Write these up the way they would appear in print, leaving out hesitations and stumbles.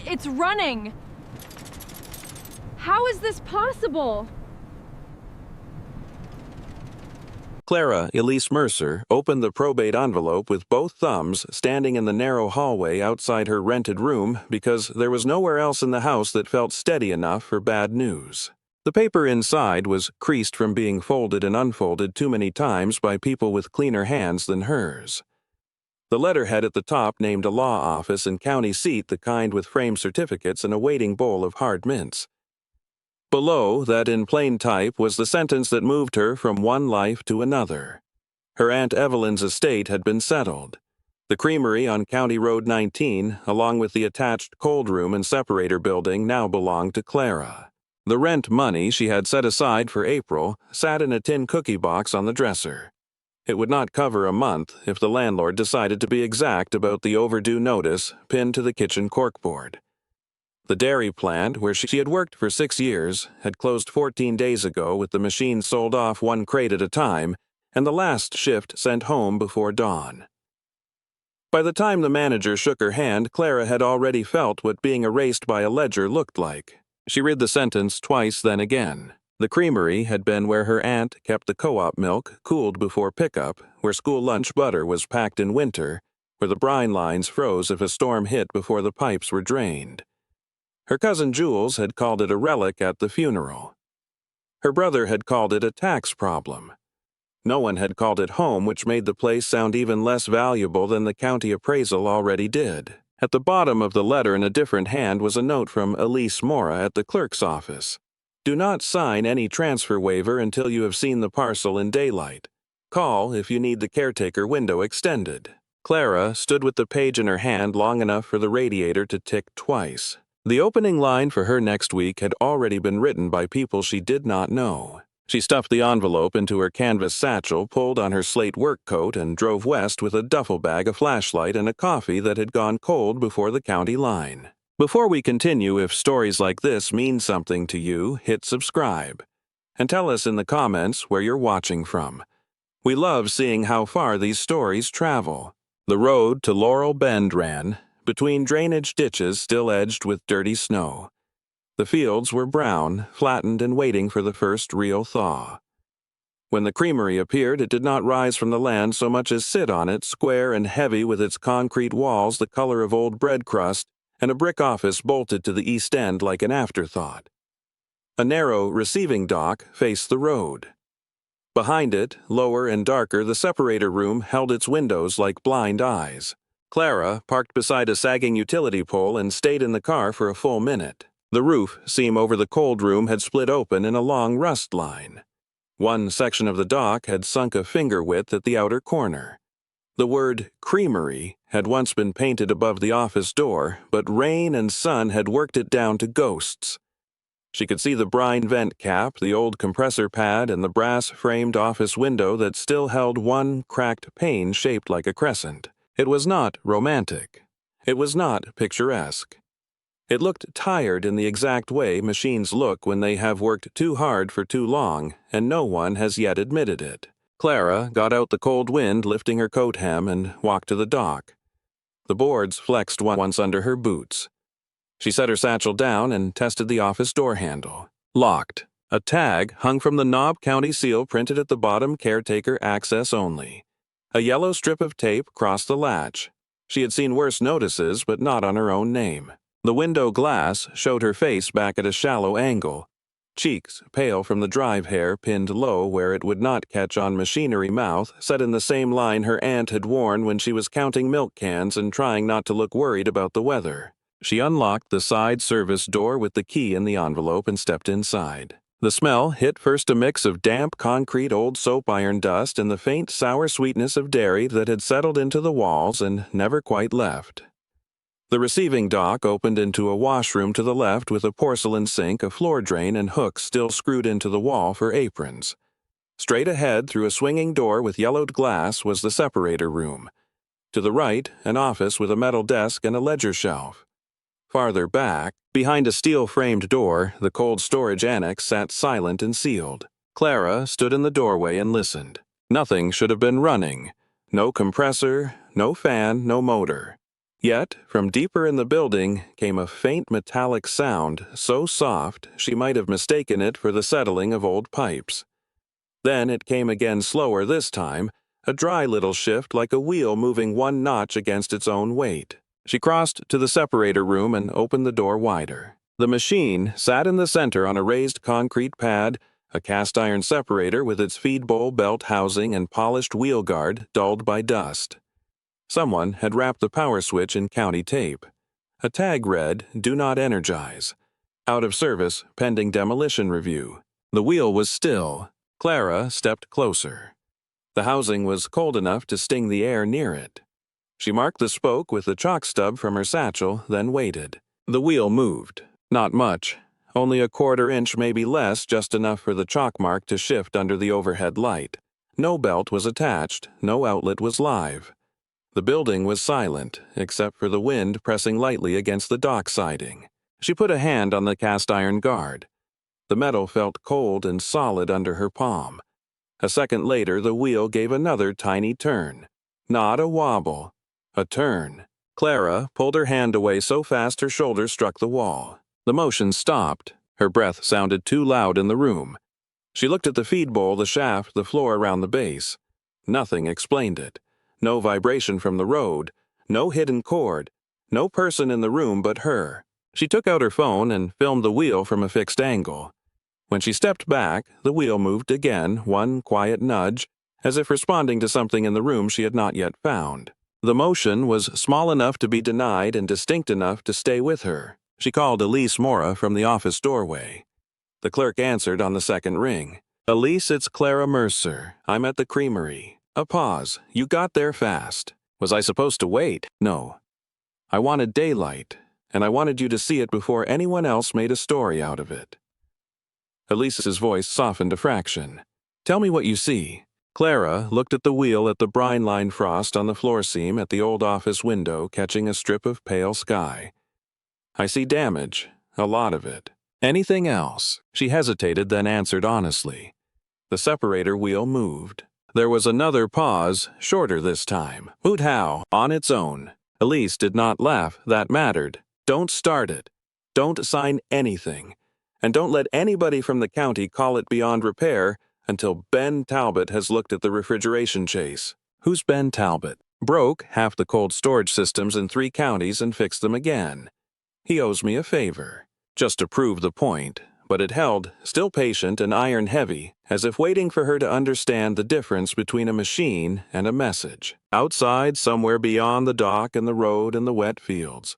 It's running! How is this possible? Clara Elise Mercer opened the probate envelope with both thumbs, standing in the narrow hallway outside her rented room because there was nowhere else in the house that felt steady enough for bad news. The paper inside was creased from being folded and unfolded too many times by people with cleaner hands than hers. The letterhead at the top named a law office and county seat, the kind with framed certificates and a waiting bowl of hard mints. Below, that in plain type, was the sentence that moved her from one life to another. Her Aunt Evelyn's estate had been settled. The Creamery on County Road 19, along with the attached cold room and separator building, now belonged to Clara. The rent money she had set aside for April sat in a tin cookie box on the dresser. It would not cover a month if the landlord decided to be exact about the overdue notice pinned to the kitchen corkboard. The dairy plant, where she had worked for 6 years, had closed 14 days ago with the machine sold off one crate at a time, and the last shift sent home before dawn. By the time the manager shook her hand, Clara had already felt what being erased by a ledger looked like. She read the sentence twice, then again. The Creamery had been where her aunt kept the co-op milk cooled before pickup, where school lunch butter was packed in winter, where the brine lines froze if a storm hit before the pipes were drained. Her cousin Jules had called it a relic at the funeral. Her brother had called it a tax problem. No one had called it home, which made the place sound even less valuable than the county appraisal already did. At the bottom of the letter in a different hand was a note from Elise Mora at the clerk's office. Do not sign any transfer waiver until you have seen the parcel in daylight. Call if you need the caretaker window extended. Clara stood with the page in her hand long enough for the radiator to tick twice. The opening line for her next week had already been written by people she did not know. She stuffed the envelope into her canvas satchel, pulled on her slate work coat, and drove west with a duffel bag, a flashlight, and a coffee that had gone cold before the county line. Before we continue, if stories like this mean something to you, hit subscribe. And tell us in the comments where you're watching from. We love seeing how far these stories travel. The road to Laurel Bend ran between drainage ditches still edged with dirty snow. The fields were brown, flattened and waiting for the first real thaw. When the Creamery appeared, it did not rise from the land so much as sit on it, square and heavy with its concrete walls the color of old bread crust, and a brick office bolted to the east end like an afterthought. A narrow receiving dock faced the road. Behind it, lower and darker, the separator room held its windows like blind eyes. Clara parked beside a sagging utility pole and stayed in the car for a full minute. The roof seam over the cold room had split open in a long rust line. One section of the dock had sunk a finger width at the outer corner. The word Creamery had once been painted above the office door, but rain and sun had worked it down to ghosts. She could see the brine vent cap, the old compressor pad, and the brass-framed office window that still held one cracked pane shaped like a crescent. It was not romantic. It was not picturesque. It looked tired in the exact way machines look when they have worked too hard for too long, and no one has yet admitted it. Clara got out the cold wind, lifting her coat hem, and walked to the dock. The boards flexed once under her boots. She set her satchel down and tested the office door handle. Locked. A tag hung from the knob county seal printed at the bottom, caretaker access only. A yellow strip of tape crossed the latch. She had seen worse notices, but not on her own name. The window glass showed her face back at a shallow angle. Cheeks, pale from the drive hair, pinned low where it would not catch on machinery, mouth set in the same line her aunt had worn when she was counting milk cans and trying not to look worried about the weather. She unlocked the side service door with the key in the envelope and stepped inside. The smell hit first a mix of damp concrete, old soap iron dust, and the faint sour sweetness of dairy that had settled into the walls and never quite left. The receiving dock opened into a washroom to the left with a porcelain sink, a floor drain, and hooks still screwed into the wall for aprons. Straight ahead, through a swinging door with yellowed glass, was the separator room. To the right, an office with a metal desk and a ledger shelf. Farther back, behind a steel-framed door, the cold storage annex sat silent and sealed. Clara stood in the doorway and listened. Nothing should have been running. No compressor, no fan, no motor. Yet, from deeper in the building came a faint metallic sound so soft she might have mistaken it for the settling of old pipes. Then it came again slower this time, a dry little shift like a wheel moving one notch against its own weight. She crossed to the separator room and opened the door wider. The machine sat in the center on a raised concrete pad, a cast-iron separator with its feed bowl belt housing and polished wheel guard dulled by dust. Someone had wrapped the power switch in county tape. A tag read, "Do not energize." Out of service, pending demolition review. The wheel was still. Clara stepped closer. The housing was cold enough to sting the air near it. She marked the spoke with the chalk stub from her satchel, then waited. The wheel moved. Not much. Only a quarter inch, maybe less, just enough for the chalk mark to shift under the overhead light. No belt was attached, no outlet was live. The building was silent, except for the wind pressing lightly against the dock siding. She put a hand on the cast-iron guard. The metal felt cold and solid under her palm. A second later, the wheel gave another tiny turn. Not a wobble. A turn. Clara pulled her hand away so fast her shoulder struck the wall. The motion stopped. Her breath sounded too loud in the room. She looked at the feed bowl, the shaft, the floor around the base. Nothing explained it. No vibration from the road. No hidden cord. No person in the room but her. She took out her phone and filmed the wheel from a fixed angle. When she stepped back, the wheel moved again, one quiet nudge, as if responding to something in the room she had not yet found. The motion was small enough to be denied and distinct enough to stay with her. She called Elise Mercer from the office doorway. The clerk answered on the second ring. "Elise, it's Clara Mercer. I'm at the Creamery." A pause. "You got there fast." "Was I supposed to wait?" "No. I wanted daylight, and I wanted you to see it before anyone else made a story out of it." Elise's voice softened a fraction. "Tell me what you see." Clara looked at the wheel at the brine-lined frost on the floor seam at the old office window catching a strip of pale sky. "I see damage, a lot of it." "Anything else?" She hesitated, then answered honestly. The separator wheel moved. There was another pause, shorter this time. "Moved how? On its own." Elise did not laugh. That mattered. "Don't start it. Don't sign anything. And don't let anybody from the county call it beyond repair until Ben Talbot has looked at the refrigeration chase." "Who's Ben Talbot?" "Broke half the cold storage systems in 3 counties and fixed them again. He owes me a favor." Just to prove the point, but it held, still patient and iron-heavy, as if waiting for her to understand the difference between a machine and a message. Outside, somewhere beyond the dock and the road and the wet fields.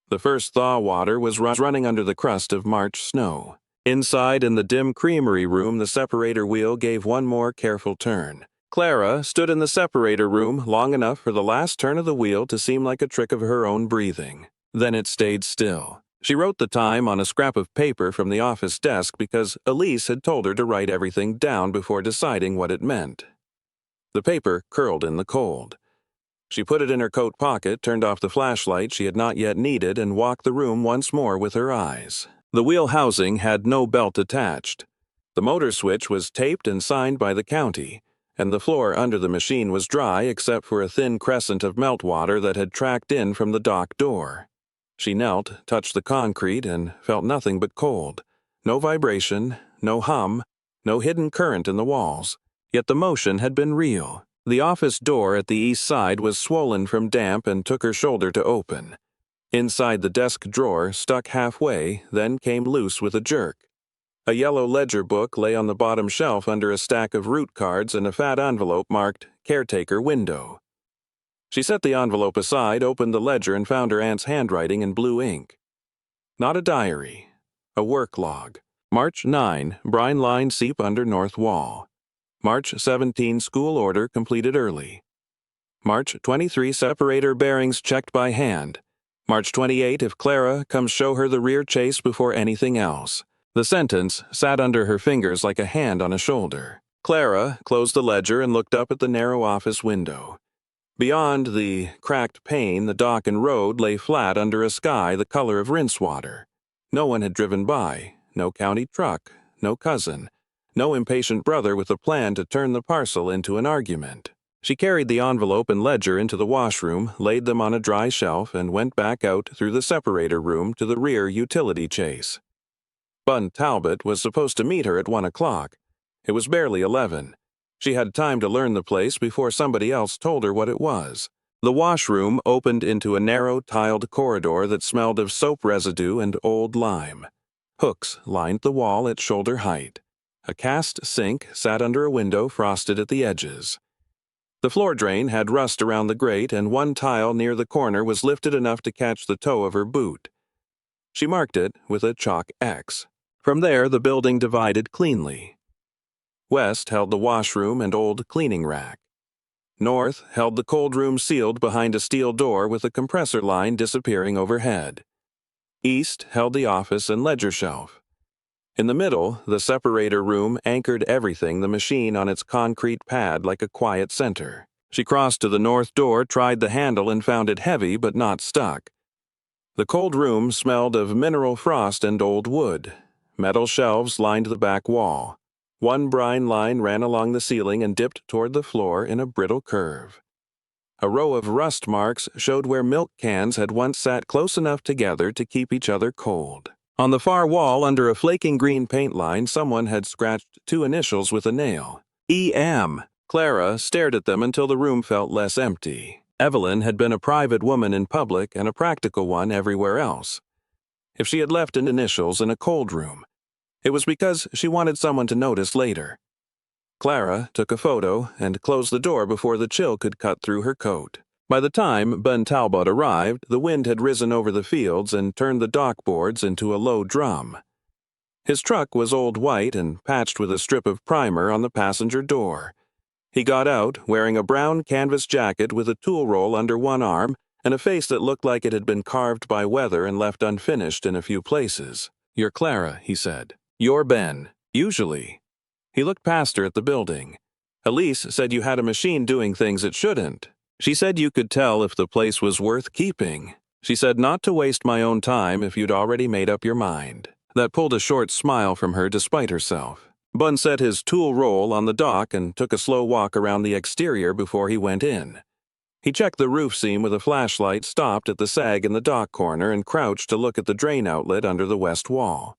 The first thaw water was running under the crust of March snow. Inside in the dim creamery room, the separator wheel gave one more careful turn. Clara stood in the separator room long enough for the last turn of the wheel to seem like a trick of her own breathing. Then it stayed still. She wrote the time on a scrap of paper from the office desk because Elise had told her to write everything down before deciding what it meant. The paper curled in the cold. She put it in her coat pocket, turned off the flashlight she had not yet needed, and walked the room once more with her eyes. The wheel housing had no belt attached. The motor switch was taped and signed by the county, and the floor under the machine was dry except for a thin crescent of meltwater that had tracked in from the dock door. She knelt, touched the concrete, and felt nothing but cold. No vibration, no hum, no hidden current in the walls. Yet the motion had been real. The office door at the east side was swollen from damp and took her shoulder to open. Inside the desk drawer stuck halfway, then came loose with a jerk. A yellow ledger book lay on the bottom shelf under a stack of route cards and a fat envelope marked "Caretaker Window." She set the envelope aside, opened the ledger, and found her aunt's handwriting in blue ink. Not a diary. A work log. March 9, brine line seep under north wall. March 17, school order completed early. March 23, separator bearings checked by hand. March 28, if Clara comes show her the rear chase before anything else. The sentence sat under her fingers like a hand on a shoulder. Clara closed the ledger and looked up at the narrow office window. Beyond the cracked pane, the dock and road lay flat under a sky the color of rinse water. No one had driven by, no county truck, no cousin, no impatient brother with a plan to turn the parcel into an argument. She carried the envelope and ledger into the washroom, laid them on a dry shelf, and went back out through the separator room to the rear utility chase. Bun Talbot was supposed to meet her at 1 o'clock. It was barely 11. She had time to learn the place before somebody else told her what it was. The washroom opened into a narrow, tiled corridor that smelled of soap residue and old lime. Hooks lined the wall at shoulder height. A cast sink sat under a window frosted at the edges. The floor drain had rust around the grate, and one tile near the corner was lifted enough to catch the toe of her boot. She marked it with a chalk X. From there, the building divided cleanly. West held the washroom and old cleaning rack. North held the cold room sealed behind a steel door with a compressor line disappearing overhead. East held the office and ledger shelf. In the middle, the separator room anchored everything, the machine on its concrete pad like a quiet center. She crossed to the north door, tried the handle, and found it heavy but not stuck. The cold room smelled of mineral frost and old wood. Metal shelves lined the back wall. One brine line ran along the ceiling and dipped toward the floor in a brittle curve. A row of rust marks showed where milk cans had once sat close enough together to keep each other cold. On the far wall, under a flaking green paint line, someone had scratched 2 initials with a nail. E.M. Clara stared at them until the room felt less empty. Evelyn had been a private woman in public and a practical one everywhere else. If she had left initials in a cold room, it was because she wanted someone to notice later. Clara took a photo and closed the door before the chill could cut through her coat. By the time Bun Talbot arrived, the wind had risen over the fields and turned the dock boards into a low drum. His truck was old white and patched with a strip of primer on the passenger door. He got out, wearing a brown canvas jacket with a tool roll under one arm and a face that looked like it had been carved by weather and left unfinished in a few places. "You're Clara," he said. "You're Ben. Usually." He looked past her at the building. "Elise said you had a machine doing things it shouldn't. She said you could tell if the place was worth keeping. She said not to waste my own time if you'd already made up your mind." That pulled a short smile from her despite herself. Bun set his tool roll on the dock and took a slow walk around the exterior before he went in. He checked the roof seam with a flashlight, stopped at the sag in the dock corner, and crouched to look at the drain outlet under the west wall.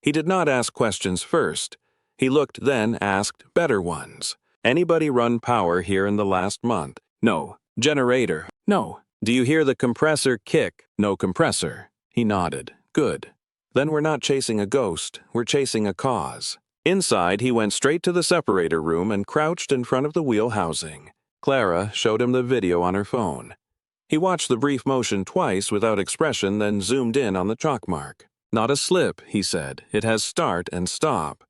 He did not ask questions first. He looked, then asked better ones. "Anybody run power here in the last month?" "No." "Generator?" "No." "Do you hear the compressor kick?" "No compressor." He nodded. "Good. Then we're not chasing a ghost, we're chasing a cause." Inside, he went straight to the separator room and crouched in front of the wheel housing. Clara showed him the video on her phone. He watched the brief motion twice without expression, then zoomed in on the chalk mark. "Not a slip," he said. "It has start and stop.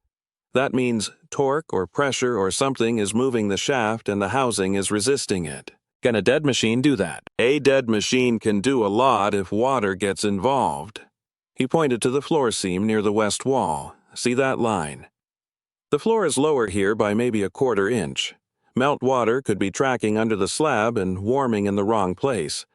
That means torque or pressure or something is moving the shaft and the housing is resisting it." "Can a dead machine do that?" "A dead machine can do a lot if water gets involved." He pointed to the floor seam near the west wall. "See that line? The floor is lower here by maybe a 1/4 inch. Melt water could be tracking under the slab and warming in the wrong place,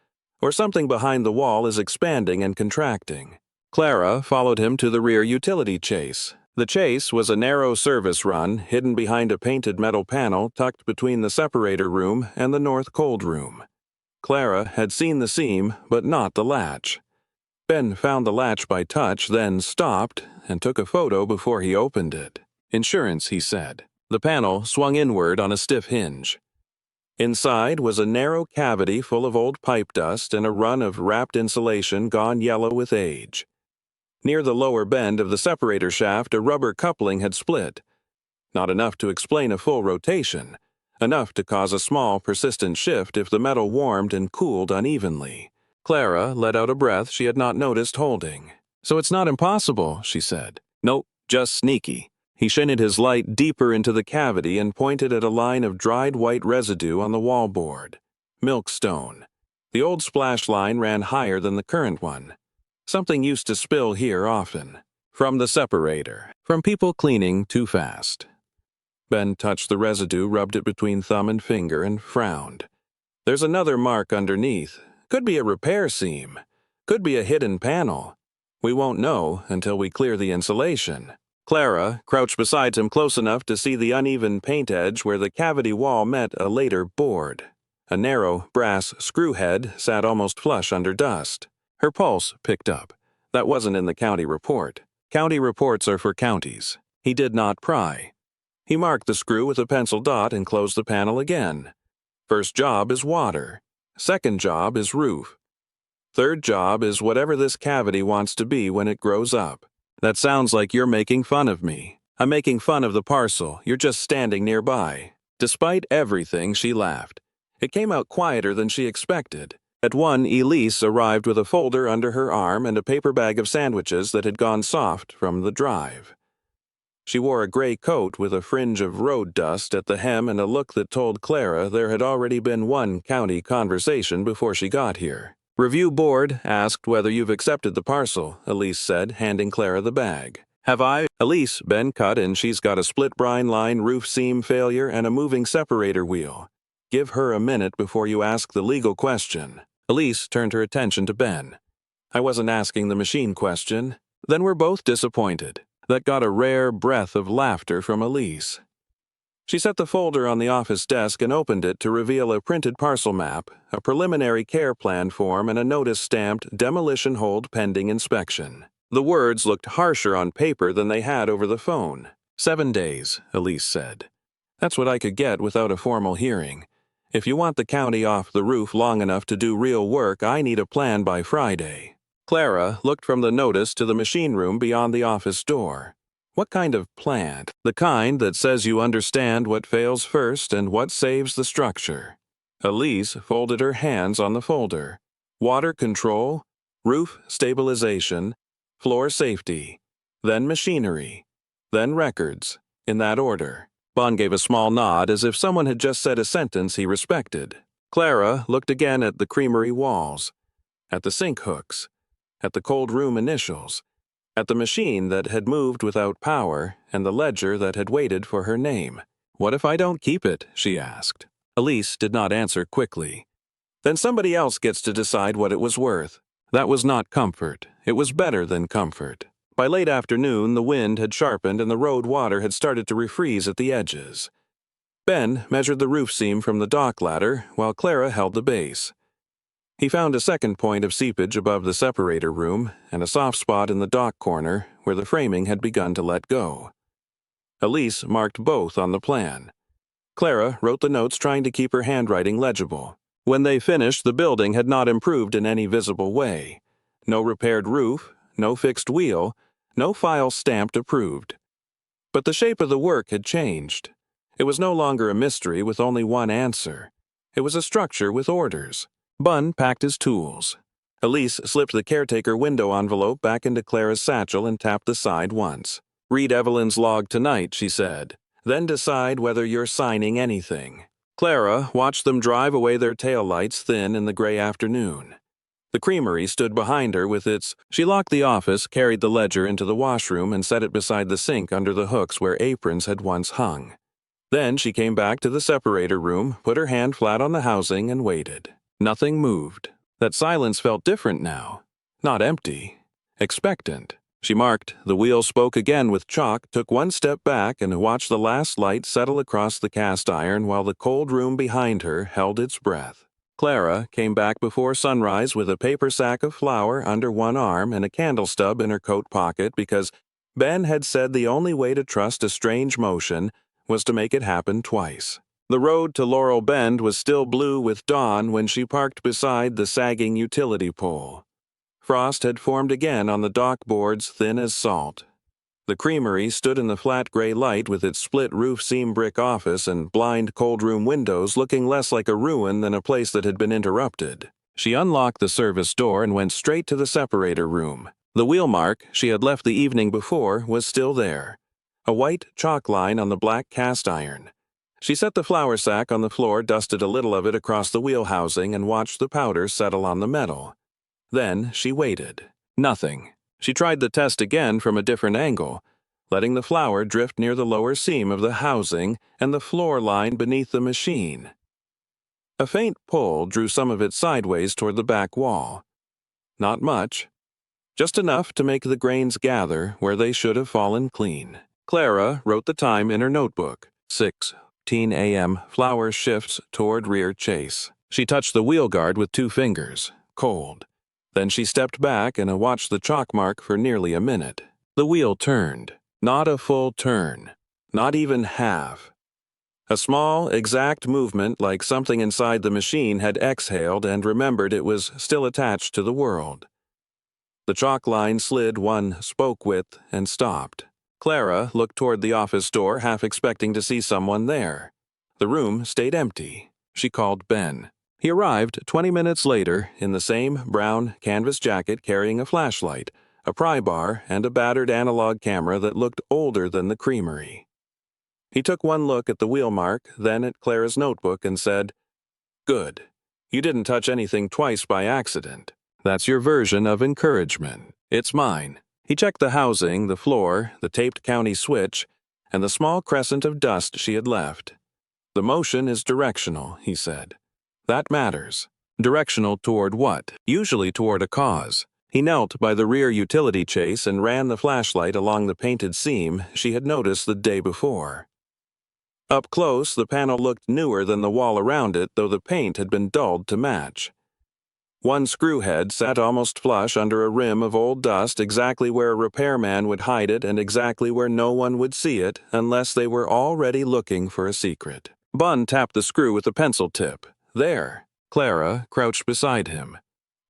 or something behind the wall is expanding and contracting." Clara followed him to the rear utility chase. The chase was a narrow service run hidden behind a painted metal panel tucked between the separator room and the north cold room. Clara had seen the seam, but not the latch. Ben found the latch by touch, then stopped and took a photo before he opened it. "Insurance," he said. The panel swung inward on a stiff hinge. Inside was a narrow cavity full of old pipe dust and a run of wrapped insulation gone yellow with age. Near the lower bend of the separator shaft, a rubber coupling had split. Not enough to explain a full rotation, enough to cause a small, persistent shift if the metal warmed and cooled unevenly. Clara let out a breath she had not noticed holding. "So it's not impossible," she said. "Nope, just sneaky." He shined his light deeper into the cavity and pointed at a line of dried white residue on the wallboard. Milkstone. The old splash line ran higher than the current one. Something used to spill here often. From the separator. From people cleaning too fast. Ben touched the residue, rubbed it between thumb and finger, and frowned. "There's another mark underneath. Could be a repair seam. Could be a hidden panel. We won't know until we clear the insulation." Clara crouched beside him close enough to see the uneven paint edge where the cavity wall met a later board. A narrow brass screw head sat almost flush under dust. Her pulse picked up. That wasn't in the county report. County reports are for counties. He did not pry. He marked the screw with a pencil dot and closed the panel again. First job is water. Second job is roof. Third job is whatever this cavity wants to be when it grows up. That sounds like you're making fun of me. I'm making fun of the parcel. You're just standing nearby. Despite everything, she laughed. It came out quieter than she expected. At one, Elise arrived with a folder under her arm and a paper bag of sandwiches that had gone soft from the drive. She wore a gray coat with a fringe of road dust at the hem and a look that told Clara there had already been one county conversation before she got here. Review board asked whether you've accepted the parcel, Elise said, handing Clara the bag. Have I? Elise, been cut and she's got a split brine line roof seam failure and a moving separator wheel. Give her a minute before you ask the legal question. Elise turned her attention to Ben. I wasn't asking the machine question. Then we're both disappointed. That got a rare breath of laughter from Elise. She set the folder on the office desk and opened it to reveal a printed parcel map, a preliminary care plan form, and a notice stamped demolition hold pending inspection. The words looked harsher on paper than they had over the phone. 7 days, Elise said. That's what I could get without a formal hearing. If you want the county off the roof long enough to do real work, I need a plan by Friday. Clara looked from the notice to the machine room beyond the office door. What kind of plan? The kind that says you understand what fails first and what saves the structure. Elise folded her hands on the folder. Water control, roof stabilization, floor safety, then machinery, then records, in that order. Bon gave a small nod as if someone had just said a sentence he respected. Clara looked again at the creamery walls, at the sink hooks, at the cold room initials, at the machine that had moved without power and the ledger that had waited for her name. What if I don't keep it? She asked. Elise did not answer quickly. Then somebody else gets to decide what it was worth. That was not comfort. It was better than comfort. By late afternoon, the wind had sharpened and the road water had started to refreeze at the edges. Ben measured the roof seam from the dock ladder while Clara held the base. He found a second point of seepage above the separator room and a soft spot in the dock corner where the framing had begun to let go. Elise marked both on the plan. Clara wrote the notes trying to keep her handwriting legible. When they finished, the building had not improved in any visible way. No repaired roof, no fixed wheel, no file stamped approved. But the shape of the work had changed. It was no longer a mystery with only one answer. It was a structure with orders. Bun packed his tools. Elise slipped the caretaker window envelope back into Clara's satchel and tapped the side once. Read Evelyn's log tonight, she said. Then decide whether you're signing anything. Clara watched them drive away, their taillights thin in the gray afternoon. The creamery stood behind her with its... She locked the office, carried the ledger into the washroom, and set it beside the sink under the hooks where aprons had once hung. Then she came back to the separator room, put her hand flat on the housing, and waited. Nothing moved. That silence felt different now. Not empty. Expectant. She marked. The wheel spoke again with chalk, took one step back, and watched the last light settle across the cast iron while the cold room behind her held its breath. Clara came back before sunrise with a paper sack of flour under one arm and a candle stub in her coat pocket because Ben had said the only way to trust a strange motion was to make it happen twice. The road to Laurel Bend was still blue with dawn when she parked beside the sagging utility pole. Frost had formed again on the dock boards, thin as salt. The creamery stood in the flat gray light with its split roof seam brick office and blind cold room windows looking less like a ruin than a place that had been interrupted. She unlocked the service door and went straight to the separator room. The wheel mark she had left the evening before was still there. A white chalk line on the black cast iron. She set the flour sack on the floor, dusted a little of it across the wheel housing, and watched the powder settle on the metal. Then she waited. Nothing. She tried the test again from a different angle, letting the flour drift near the lower seam of the housing and the floor line beneath the machine. A faint pull drew some of it sideways toward the back wall. Not much. just enough to make the grains gather where they should have fallen clean. Clara wrote the time in her notebook. 6:15 a.m. Flower shifts toward rear chase. She touched the wheel guard with 2 fingers. Cold. Then she stepped back and watched the chalk mark for nearly a minute. The wheel turned. Not a full turn. Not even half. A small, exact movement like something inside the machine had exhaled and remembered it was still attached to the world. The chalk line slid 1 spoke width and stopped. Clara looked toward the office door, half expecting to see someone there. The room stayed empty. She called Ben. He arrived 20 minutes later in the same brown canvas jacket carrying a flashlight, a pry bar, and a battered analog camera that looked older than the Creamery. He took 1 look at the wheel mark, then at Clara's notebook and said, "Good. You didn't touch anything twice by accident. That's your version of encouragement. It's mine." He checked the housing, the floor, the taped county switch, and the small crescent of dust she had left. "The motion is directional," he said. "That matters." Directional toward what? Usually toward a cause. He knelt by the rear utility chase and ran the flashlight along the painted seam she had noticed the day before. Up close, the panel looked newer than the wall around it, though the paint had been dulled to match. 1 screw head sat almost flush under a rim of old dust, exactly where a repairman would hide it and exactly where no one would see it unless they were already looking for a secret. Bun tapped the screw with a pencil tip. There. Clara crouched beside him.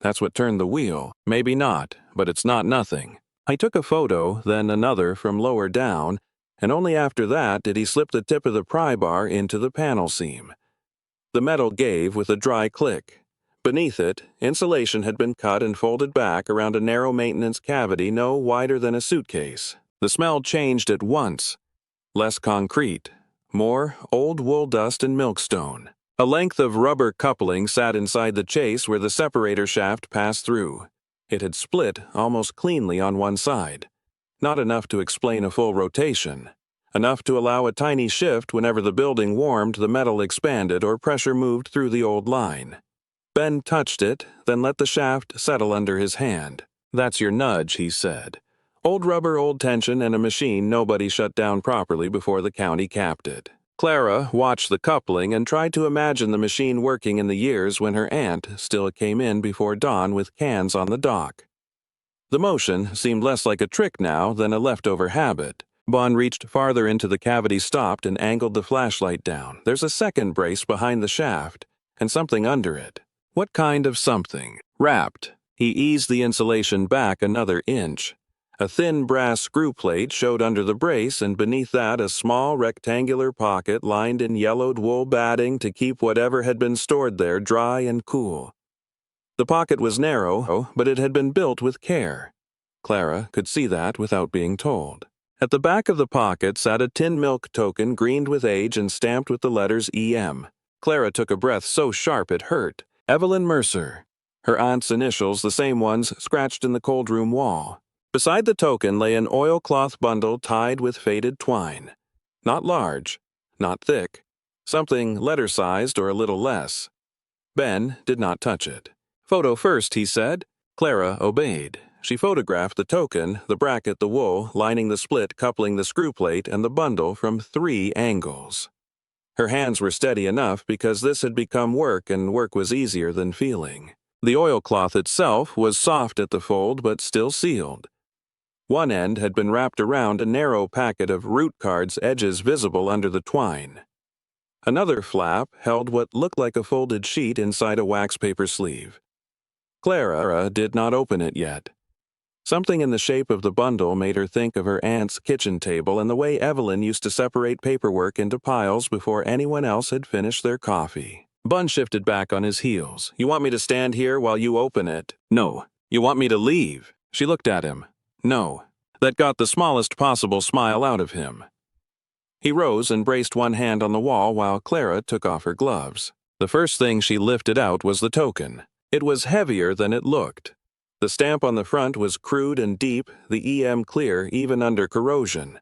"That's what turned the wheel. Maybe not, but it's not nothing." I took a photo, then another from lower down, and only after that did he slip the tip of the pry bar into the panel seam. The metal gave with a dry click. Beneath it, insulation had been cut and folded back around a narrow maintenance cavity no wider than a suitcase. The smell changed at once. Less concrete. More old wool dust and milkstone. A length of rubber coupling sat inside the chase where the separator shaft passed through. It had split almost cleanly on one side. Not enough to explain a full rotation. Enough to allow a tiny shift whenever the building warmed, the metal expanded, or pressure moved through the old line. Ben touched it, then let the shaft settle under his hand. "That's your nudge," he said. Old rubber, old tension, and a machine nobody shut down properly before the county capped it. Clara watched the coupling and tried to imagine the machine working in the years when her aunt still came in before dawn with cans on the dock. The motion seemed less like a trick now than a leftover habit. Bon reached farther into the cavity, stopped, and angled the flashlight down. "There's a second brace behind the shaft, and something under it." "What kind of something?" "Wrapped." He eased the insulation back another inch. A thin brass screw plate showed under the brace, and beneath that a small rectangular pocket lined in yellowed wool batting to keep whatever had been stored there dry and cool. The pocket was narrow, but it had been built with care. Clara could see that without being told. At the back of the pocket sat a tin milk token greened with age and stamped with the letters EM. Clara took a breath so sharp it hurt. Evelyn Mercer. Her aunt's initials, the same ones scratched in the cold room wall. Beside the token lay an oilcloth bundle tied with faded twine. Not large, not thick. Something letter-sized or a little less. Ben did not touch it. "Photo first," he said. Clara obeyed. She photographed the token, the bracket, the wool, lining the split, coupling the screw plate, and the bundle from 3 angles. Her hands were steady enough because this had become work, and work was easier than feeling. The oilcloth itself was soft at the fold but still sealed. One end had been wrapped around a narrow packet of root cards, edges visible under the twine. Another flap held what looked like a folded sheet inside a wax paper sleeve. Clara did not open it yet. Something in the shape of the bundle made her think of her aunt's kitchen table and the way Evelyn used to separate paperwork into piles before anyone else had finished their coffee. Bun shifted back on his heels. "You want me to stand here while you open it?" "No." "You want me to leave?" She looked at him. "No." That got the smallest possible smile out of him. He rose and braced one hand on the wall while Clara took off her gloves. The first thing she lifted out was the token. It was heavier than it looked. The stamp on the front was crude and deep, the EM clear even under corrosion.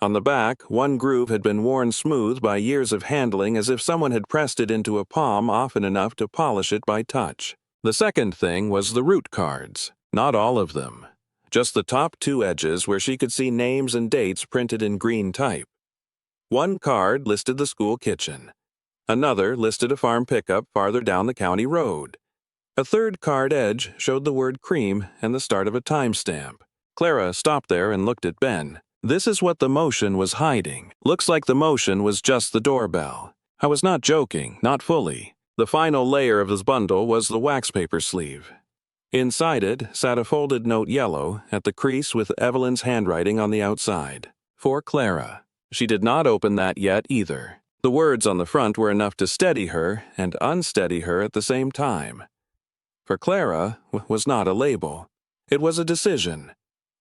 On the back, one groove had been worn smooth by years of handling, as if someone had pressed it into a palm often enough to polish it by touch. The second thing was the root cards. Not all of them. just the top two edges where she could see names and dates printed in green type. One card listed the school kitchen. Another listed a farm pickup farther down the county road. A third card edge showed the word cream and the start of a timestamp. Clara stopped there and looked at Ben. This is what the motion was hiding. Looks like the motion was just the doorbell. I was not joking, not fully. The final layer of his bundle was the wax paper sleeve. Inside it sat a folded note, yellow, at the crease with Evelyn's handwriting on the outside. For Clara. She did not open that yet either. The words on the front were enough to steady her and unsteady her at the same time. For Clara was not a label. It was a decision.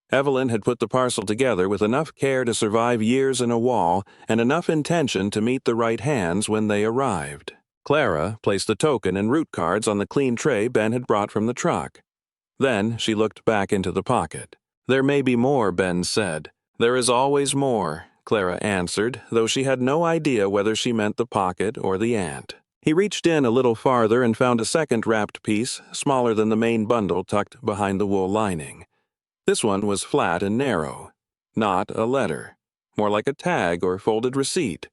Evelyn had put the parcel together with enough care to survive years in a wall and enough intention to meet the right hands when they arrived. Clara placed the token and root cards on the clean tray Ben had brought from the truck. Then she looked back into the pocket. There may be more, Ben said. There is always more, Clara answered, though she had no idea whether she meant the pocket or the ant. He reached in a little farther and found a second wrapped piece, smaller than the main bundle tucked behind the wool lining. This one was flat and narrow. Not a letter. More like a tag or folded receipt.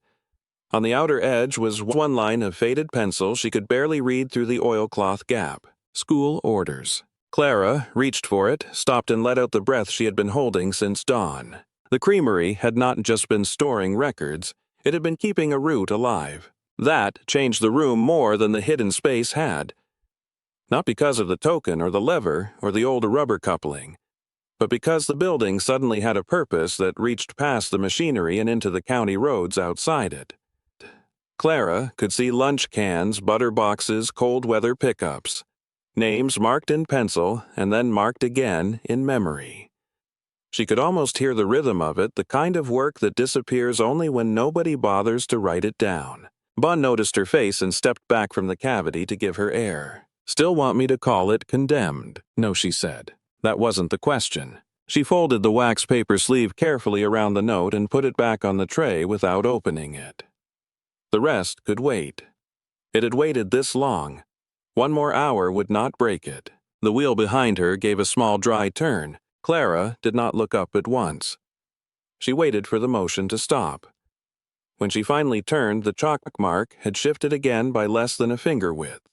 On the outer edge was one line of faded pencil she could barely read through the oilcloth gap. School orders. Clara reached for it, stopped and let out the breath she had been holding since dawn. The Creamery had not just been storing records, it had been keeping a root alive. That changed the room more than the hidden space had. Not because of the token or the lever or the old rubber coupling, but because the building suddenly had a purpose that reached past the machinery and into the county roads outside it. Clara could see lunch cans, butter boxes, cold weather pickups. Names marked in pencil and then marked again in memory. She could almost hear the rhythm of it, the kind of work that disappears only when nobody bothers to write it down. Bon noticed her face and stepped back from the cavity to give her air. Still want me to call it condemned? No, she said. That wasn't the question. She folded the wax paper sleeve carefully around the note and put it back on the tray without opening it. The rest could wait. It had waited this long. One more hour would not break it. The wheel behind her gave a small dry turn. Clara did not look up at once. She waited for the motion to stop. When she finally turned, the chalk mark had shifted again by less than a finger width.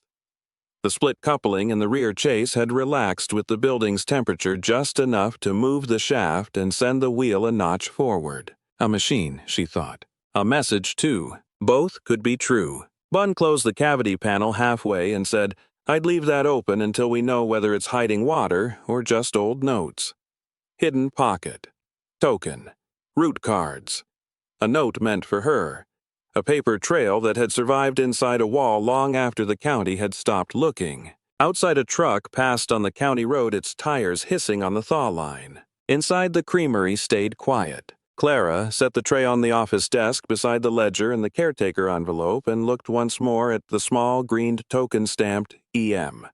The split coupling in the rear chase had relaxed with the building's temperature just enough to move the shaft and send the wheel a notch forward. A machine, she thought. A message, too. Both could be true. Bun closed the cavity panel halfway and said, I'd leave that open until we know whether it's hiding water or just old notes. Hidden pocket. Token. Root cards. A note meant for her. A paper trail that had survived inside a wall long after the county had stopped looking. Outside a truck passed on the county road, its tires hissing on the thaw line. Inside, the Creamery stayed quiet. Clara set the tray on the office desk beside the ledger and the caretaker envelope and looked once more at the small greened token stamped EM.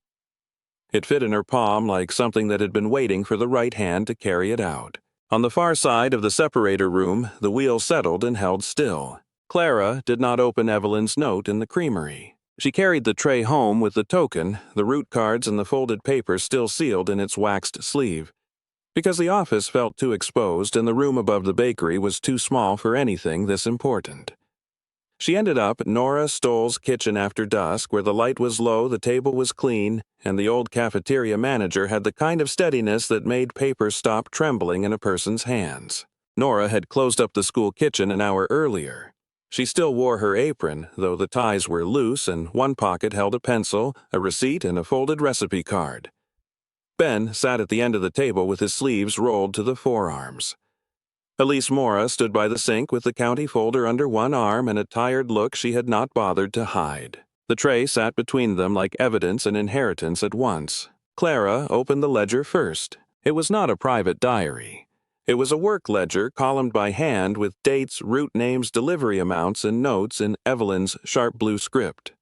It fit in her palm like something that had been waiting for the right hand to carry it out. On the far side of the separator room, the wheel settled and held still. Clara did not open Evelyn's note in the Creamery. She carried the tray home with the token, the root cards and the folded paper still sealed in its waxed sleeve, because the office felt too exposed and the room above the bakery was too small for anything this important. She ended up at Nora Stoll's kitchen after dusk, where the light was low, the table was clean, and the old cafeteria manager had the kind of steadiness that made paper stop trembling in a person's hands. Nora had closed up the school kitchen an hour earlier. She still wore her apron, though the ties were loose, and one pocket held a pencil, a receipt, and a folded recipe card. Ben sat at the end of the table with his sleeves rolled to the forearms. Elise Mercer stood by the sink with the county folder under one arm and a tired look she had not bothered to hide. The tray sat between them like evidence and inheritance at once. Clara opened the ledger first. It was not a private diary. It was a work ledger columned by hand with dates, route names, delivery amounts, and notes in Evelyn's sharp blue script.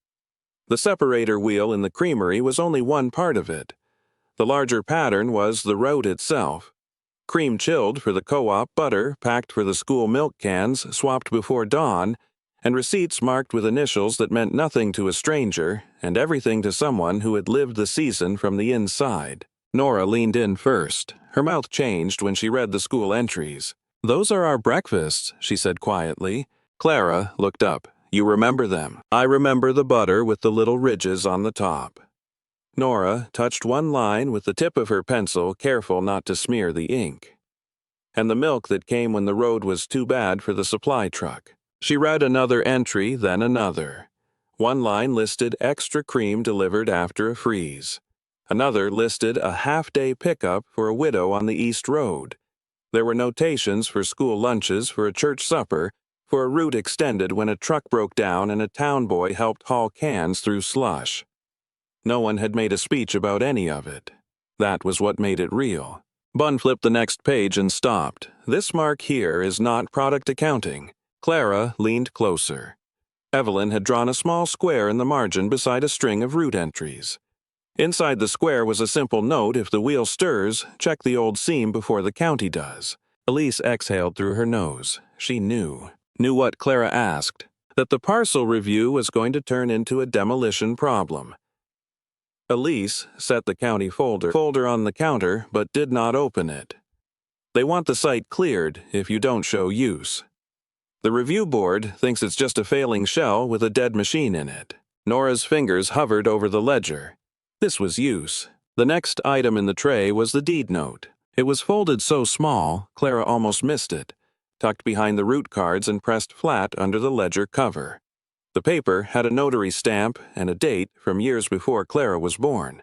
The separator wheel in the Creamery was only one part of it. The larger pattern was the route itself. Cream chilled for the co-op, butter packed for the school milk cans swapped before dawn, and receipts marked with initials that meant nothing to a stranger and everything to someone who had lived the season from the inside. Nora leaned in first, Her mouth changed when she read the school entries. "Those are our breakfasts," she said quietly. Clara looked up. "You remember them?" "I remember the butter with the little ridges on the top." Nora touched one line with the tip of her pencil, careful not to smear the ink. "And the milk that came when the road was too bad for the supply truck." She read another entry, then another. One line listed extra cream delivered after a freeze. Another listed a half-day pickup for a widow on the East Road. There were notations for school lunches, for a church supper, for a route extended when a truck broke down and a town boy helped haul cans through slush. No one had made a speech about any of it. That was what made it real. Bunn flipped the next page and stopped. "This mark here is not product accounting." Clara leaned closer. Evelyn had drawn a small square in the margin beside a string of route entries. Inside the square was a simple note: "If the wheel stirs, check the old seam before the county does." Elise exhaled through her nose. She knew what Clara asked, that the parcel review was going to turn into a demolition problem. Elise set the county folder on the counter, but did not open it. "They want the site cleared if you don't show use. The review board thinks it's just a failing shell with a dead machine in it." Nora's fingers hovered over the ledger. This was use. The next item in the tray was the deed note. It was folded so small, Clara almost missed it, tucked behind the route cards and pressed flat under the ledger cover. The paper had a notary stamp and a date from years before Clara was born.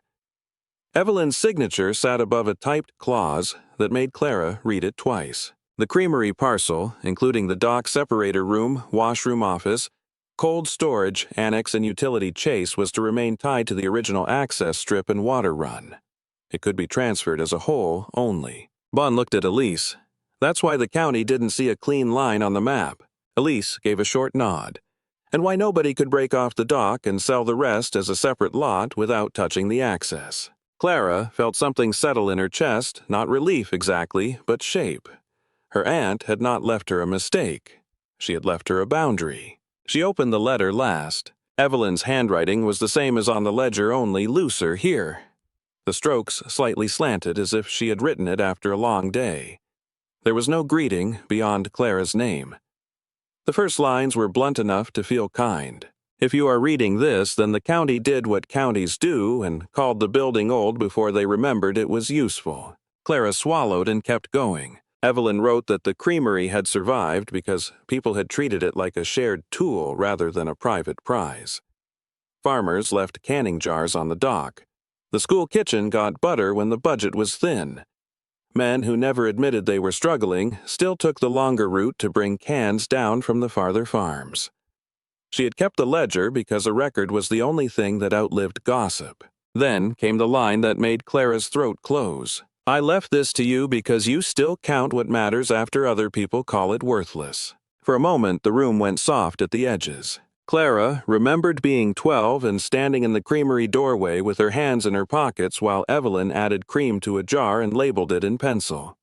Evelyn's signature sat above a typed clause that made Clara read it twice. The Creamery parcel, including the dock, separator room, washroom office, cold storage, annex, and utility chase, was to remain tied to the original access strip and water run. It could be transferred as a whole only. Bunn looked at Elise. "That's why the county didn't see a clean line on the map." Elise gave a short nod. "And why nobody could break off the dock and sell the rest as a separate lot without touching the access." Clara felt something settle in her chest, not relief exactly, but shape. Her aunt had not left her a mistake. She had left her a boundary. She opened the letter last. Evelyn's handwriting was the same as on the ledger, only looser here. The strokes slightly slanted, as if she had written it after a long day. There was no greeting beyond Clara's name. The first lines were blunt enough to feel kind. "If you are reading this, then the county did what counties do and called the building old before they remembered it was useful." Clara swallowed and kept going. Evelyn wrote that the Creamery had survived because people had treated it like a shared tool rather than a private prize. Farmers left canning jars on the dock. The school kitchen got butter when the budget was thin. Men who never admitted they were struggling still took the longer route to bring cans down from the farther farms. She had kept the ledger because a record was the only thing that outlived gossip. Then came the line that made Clara's throat close. "I left this to you because you still count what matters after other people call it worthless." For a moment, the room went soft at the edges. Clara remembered being 12 and standing in the Creamery doorway with her hands in her pockets while Evelyn added cream to a jar and labeled it in pencil.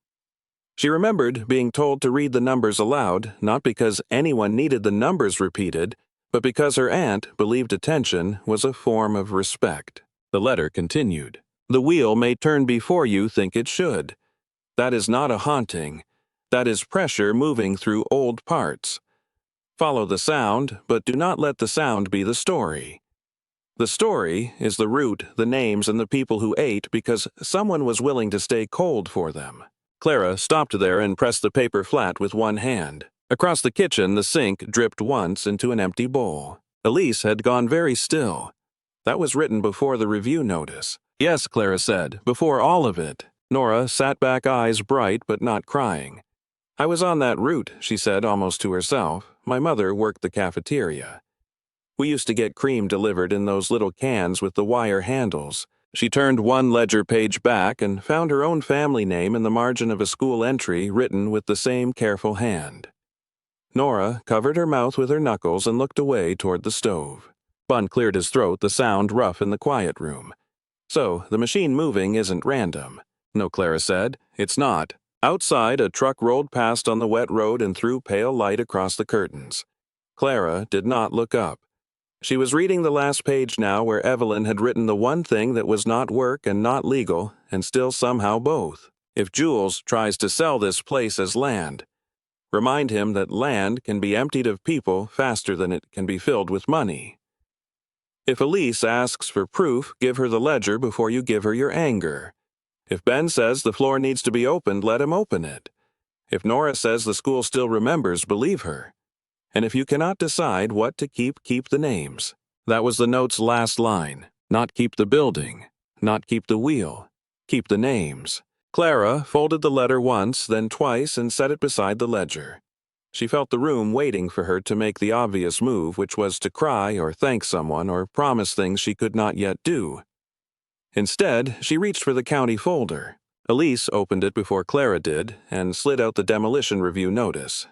She remembered being told to read the numbers aloud, not because anyone needed the numbers repeated, but because her aunt believed attention was a form of respect. The letter continued. "The wheel may turn before you think it should. That is not a haunting. That is pressure moving through old parts. Follow the sound, but do not let the sound be the story. The story is the route, the names, and the people who ate because someone was willing to stay cold for them." Clara stopped there and pressed the paper flat with one hand. Across the kitchen, the sink dripped once into an empty bowl. Elise had gone very still. That was written before the review notice. "Yes," Clara said, "before all of it." Nora sat back, eyes bright but not crying. "I was on that route," she said almost to herself. "My mother worked the cafeteria. We used to get cream delivered in those little cans with the wire handles." She turned one ledger page back and found her own family name in the margin of a school entry written with the same careful hand. Nora covered her mouth with her knuckles and looked away toward the stove. Bunn cleared his throat, the sound rough in the quiet room. "So, the machine moving isn't random." "No," Clara said. "It's not." Outside, a truck rolled past on the wet road and threw pale light across the curtains. Clara did not look up. She was reading the last page now, where Evelyn had written the one thing that was not work and not legal, and still somehow both. If Jules tries to sell this place as land, remind him that land can be emptied of people faster than it can be filled with money. If Elise asks for proof, give her the ledger before you give her your anger. If Ben says the floor needs to be opened, let him open it. If Nora says the school still remembers, believe her. And if you cannot decide what to keep the names. That was the note's last line. Not keep the building, not keep the wheel, keep the names. Clara folded the letter once, then twice, and set it beside the ledger. She felt the room waiting for her to make the obvious move, which was to cry or thank someone or promise things she could not yet do. Instead, she reached for the county folder. Elise opened it before Clara did and slid out the demolition review notice.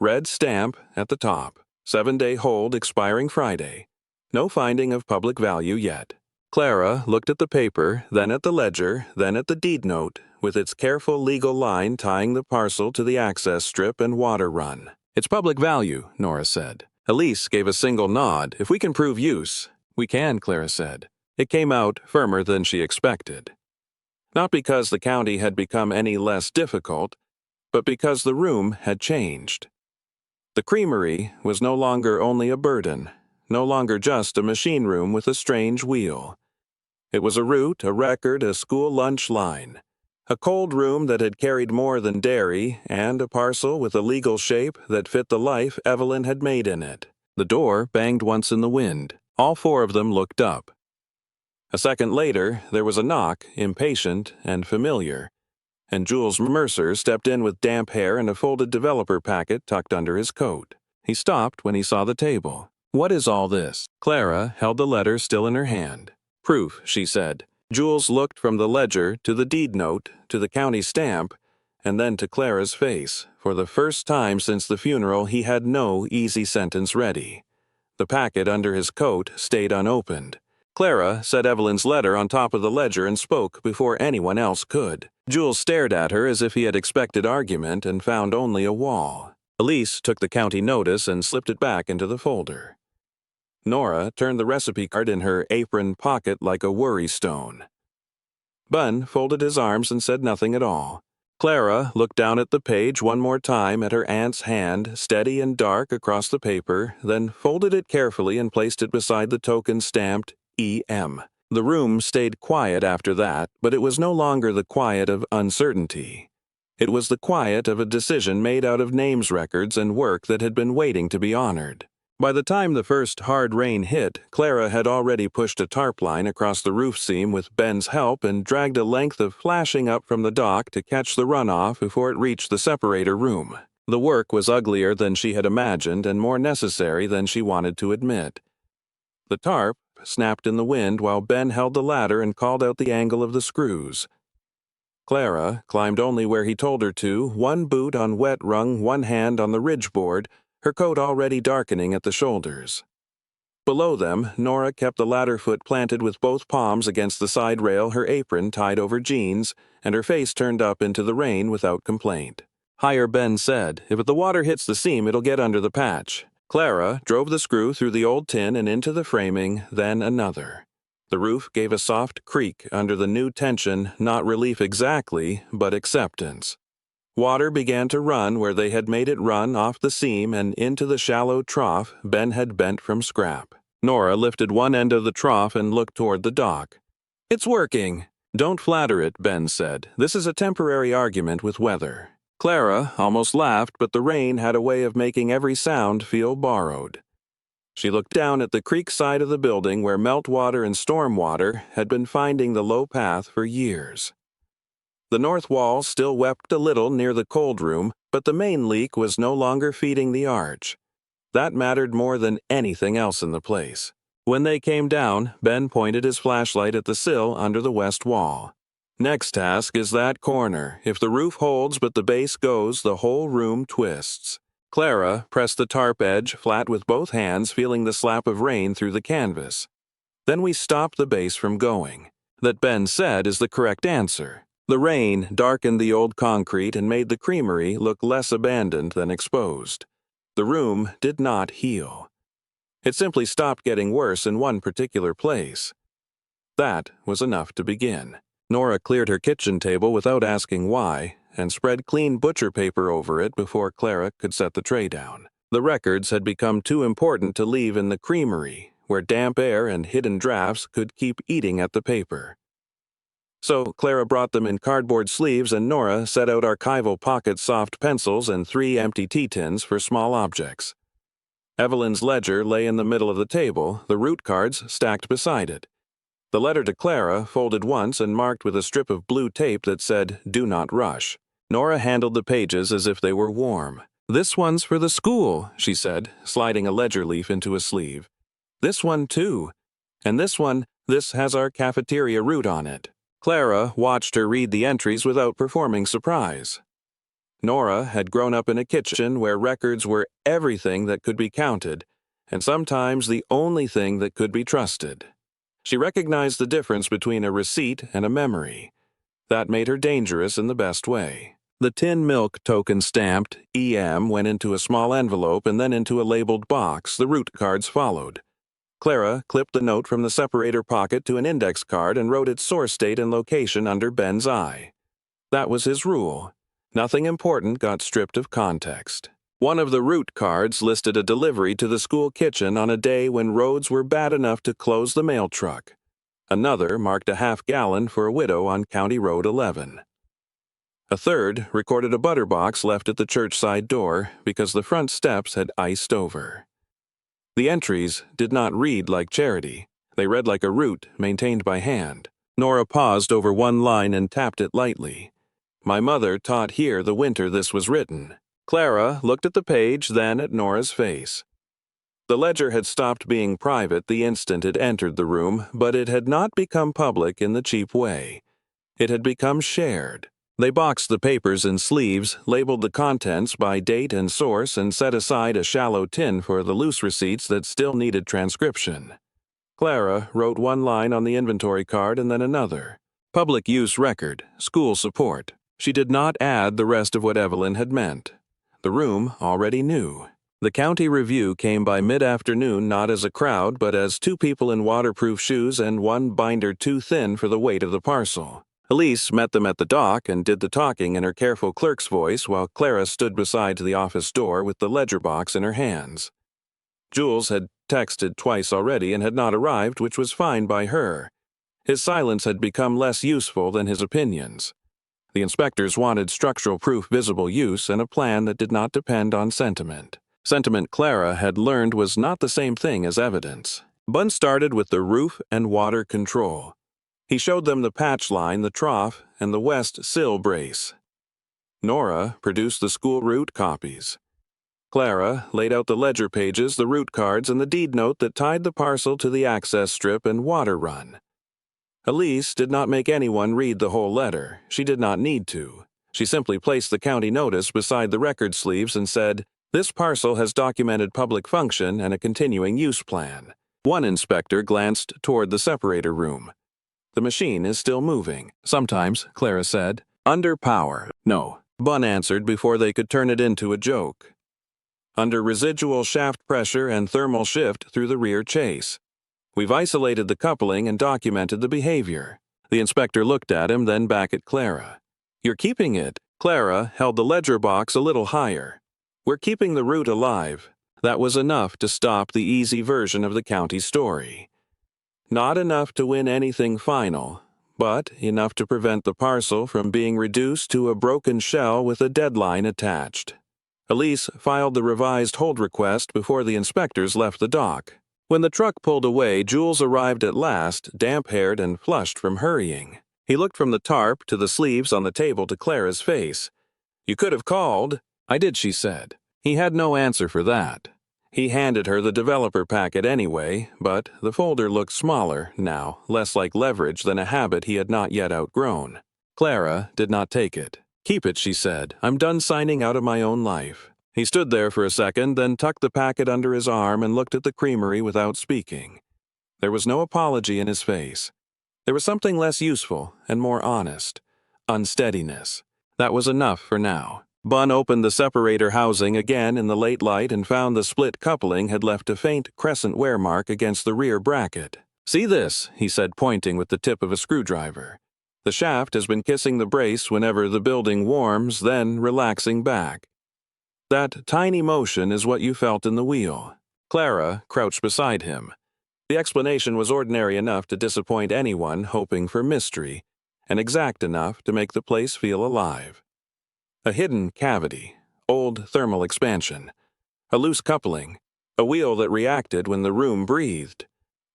Red stamp at the top. 7-day hold expiring Friday. No finding of public value yet. Clara looked at the paper, then at the ledger, then at the deed note, with its careful legal line tying the parcel to the access strip and water run. It's public value, Nora said. Elise gave a single nod. If we can prove use. We can, Clara said. It came out firmer than she expected. Not because the county had become any less difficult, but because the room had changed. The Creamery was no longer only a burden, no longer just a machine room with a strange wheel. It was a route, a record, a school lunch line. A cold room that had carried more than dairy, and a parcel with a legal shape that fit the life Evelyn had made in it. The door banged once in the wind. All four of them looked up. A second later, there was a knock, impatient and familiar, and Jules Mercer stepped in with damp hair and a folded developer packet tucked under his coat. He stopped when he saw the table. What is all this? Clara held the letter still in her hand. Proof, she said. Jules looked from the ledger to the deed note, to the county stamp, and then to Clara's face. For the first time since the funeral, he had no easy sentence ready. The packet under his coat stayed unopened. Clara set Evelyn's letter on top of the ledger and spoke before anyone else could. Jules stared at her as if he had expected argument and found only a wall. Elise took the county notice and slipped it back into the folder. Nora turned the recipe card in her apron pocket like a worry stone. Ben folded his arms and said nothing at all. Clara looked down at the page one more time at her aunt's hand, steady and dark across the paper, then folded it carefully and placed it beside the token stamped E.M. The room stayed quiet after that, but it was no longer the quiet of uncertainty. It was the quiet of a decision made out of names records and work that had been waiting to be honored. By the time the first hard rain hit, Clara had already pushed a tarp line across the roof seam with Ben's help and dragged a length of flashing up from the dock to catch the runoff before it reached the separator room. The work was uglier than she had imagined and more necessary than she wanted to admit. The tarp snapped in the wind while Ben held the ladder and called out the angle of the screws. Clara climbed only where he told her to, one boot on wet rung, one hand on the ridge board, her coat already darkening at the shoulders. Below them, Nora kept the ladder foot planted with both palms against the side rail, her apron tied over jeans, and her face turned up into the rain without complaint. Higher, Ben said, if the water hits the seam, it'll get under the patch. Clara drove the screw through the old tin and into the framing, then another. The roof gave a soft creak under the new tension, not relief exactly, but acceptance. Water began to run where they had made it run off the seam and into the shallow trough Ben had bent from scrap. Nora lifted one end of the trough and looked toward the dock. It's working. Don't flatter it, Ben said. This is a temporary argument with weather. Clara almost laughed, but the rain had a way of making every sound feel borrowed. She looked down at the creek side of the building where meltwater and storm water had been finding the low path for years. The north wall still wept a little near the cold room, but the main leak was no longer feeding the arch. That mattered more than anything else in the place. When they came down, Ben pointed his flashlight at the sill under the west wall. Next task is that corner. If the roof holds but the base goes, the whole room twists. Clara pressed the tarp edge flat with both hands, feeling the slap of rain through the canvas. Then we stop the base from going. That, Ben said, is the correct answer. The rain darkened the old concrete and made the creamery look less abandoned than exposed. The room did not heal. It simply stopped getting worse in one particular place. That was enough to begin. Nora cleared her kitchen table without asking why, and spread clean butcher paper over it before Clara could set the tray down. The records had become too important to leave in the creamery, where damp air and hidden drafts could keep eating at the paper. So Clara brought them in cardboard sleeves, and Nora set out archival pocket soft pencils and 3 empty tea tins for small objects. Evelyn's ledger lay in the middle of the table, the root cards stacked beside it. The letter to Clara, folded once and marked with a strip of blue tape that said, "Do not rush." Nora handled the pages as if they were warm. "This one's for the school," she said, sliding a ledger leaf into a sleeve. "This one, too. And this one, this has our cafeteria route on it." Clara watched her read the entries without performing surprise. Nora had grown up in a kitchen where records were everything that could be counted, and sometimes the only thing that could be trusted. She recognized the difference between a receipt and a memory. That made her dangerous in the best way. The tin milk token stamped EM went into a small envelope and then into a labeled box. The root cards followed. Clara clipped the note from the separator pocket to an index card and wrote its source date and location under Ben's eye. That was his rule. Nothing important got stripped of context. One of the root cards listed a delivery to the school kitchen on a day when roads were bad enough to close the mail truck. Another marked a half-gallon for a widow on County Road 11. A third recorded a butter box left at the church side door because the front steps had iced over. The entries did not read like charity. They read like a route maintained by hand. Nora paused over one line and tapped it lightly. "My mother taught here the winter this was written." Clara looked at the page, then at Nora's face. The ledger had stopped being private the instant it entered the room, but it had not become public in the cheap way. It had become shared. They boxed the papers in sleeves, labeled the contents by date and source, and set aside a shallow tin for the loose receipts that still needed transcription. Clara wrote one line on the inventory card and then another. Public use record, school support. She did not add the rest of what Evelyn had meant. The room already knew. The county review came by mid-afternoon not as a crowd but as 2 people in waterproof shoes and 1 binder too thin for the weight of the parcel. Elise met them at the dock and did the talking in her careful clerk's voice while Clara stood beside the office door with the ledger box in her hands. Jules had texted twice already and had not arrived, which was fine by her. His silence had become less useful than his opinions. The inspectors wanted structural proof visible use and a plan that did not depend on sentiment. Sentiment, Clara had learned, was not the same thing as evidence. Bunn started with the roof and water control. He showed them the patch line, the trough, and the west sill brace. Nora produced the school route copies. Clara laid out the ledger pages, the route cards, and the deed note that tied the parcel to the access strip and water run. Elise did not make anyone read the whole letter. She did not need to. She simply placed the county notice beside the record sleeves and said, "This parcel has documented public function and a continuing use plan." One inspector glanced toward the separator room. "The machine is still moving." "Sometimes," Clara said. "Under power." "No," Bunn answered before they could turn it into a joke. "Under residual shaft pressure and thermal shift through the rear chase. We've isolated the coupling and documented the behavior." The inspector looked at him, then back at Clara. "You're keeping it." Clara held the ledger box a little higher. "We're keeping the route alive." That was enough to stop the easy version of the county story. Not enough to win anything final, but enough to prevent the parcel from being reduced to a broken shell with a deadline attached. Elise filed the revised hold request before the inspectors left the dock. When the truck pulled away, Jules arrived at last, damp-haired and flushed from hurrying. He looked from the tarp to the sleeves on the table to Clara's face. "You could have called." "I did," she said. He had no answer for that. He handed her the developer packet anyway, but the folder looked smaller now, less like leverage than a habit he had not yet outgrown. Clara did not take it. "Keep it," she said. "I'm done signing out of my own life." He stood there for a second, then tucked the packet under his arm and looked at the creamery without speaking. There was no apology in his face. There was something less useful and more honest. Unsteadiness. That was enough for now. Bunn opened the separator housing again in the late light and found the split coupling had left a faint crescent wear mark against the rear bracket. "See this," he said, pointing with the tip of a screwdriver. The shaft has been kissing the brace whenever the building warms, then relaxing back. That tiny motion is what you felt in the wheel. Clara crouched beside him. The explanation was ordinary enough to disappoint anyone hoping for mystery, and exact enough to make the place feel alive. A hidden cavity, old thermal expansion, a loose coupling, a wheel that reacted when the room breathed.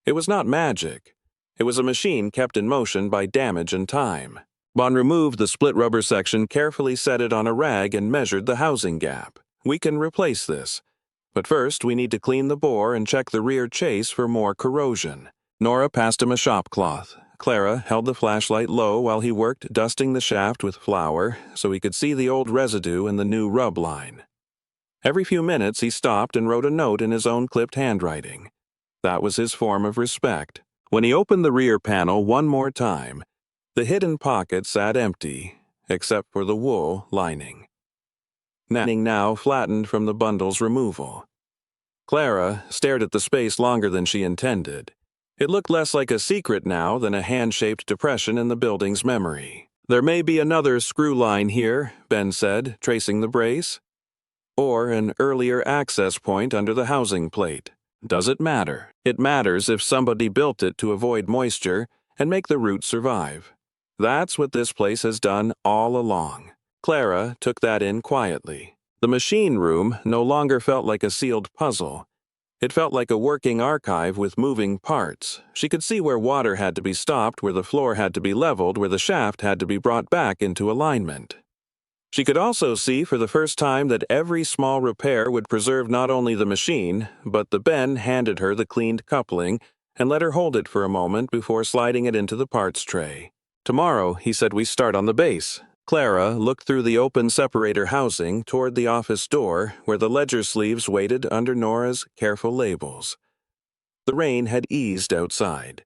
It was not magic. It was a machine kept in motion by damage and time. Bond removed the split rubber section, carefully set it on a rag, and measured the housing gap. We can replace this. But first, we need to clean the bore and check the rear chase for more corrosion. Nora passed him a shop cloth. Clara held the flashlight low while he worked, dusting the shaft with flour so he could see the old residue in the new rub line. Every few minutes, he stopped and wrote a note in his own clipped handwriting. That was his form of respect. When he opened the rear panel one more time, the hidden pocket sat empty, except for the wool lining. Netting now flattened from the bundle's removal. Clara stared at the space longer than she intended. It looked less like a secret now than a hand-shaped depression in the building's memory. There may be another screw line here, Ben said, tracing the brace. Or an earlier access point under the housing plate. Does it matter? It matters if somebody built it to avoid moisture and make the roots survive. That's what this place has done all along. Clara took that in quietly. The machine room no longer felt like a sealed puzzle. It felt like a working archive with moving parts. She could see where water had to be stopped, where the floor had to be leveled, where the shaft had to be brought back into alignment. She could also see for the first time that every small repair would preserve not only the machine, but the Ben handed her the cleaned coupling and let her hold it for a moment before sliding it into the parts tray. Tomorrow, he said, we start on the base. Clara looked through the open separator housing toward the office door where the ledger sleeves waited under Nora's careful labels. The rain had eased outside.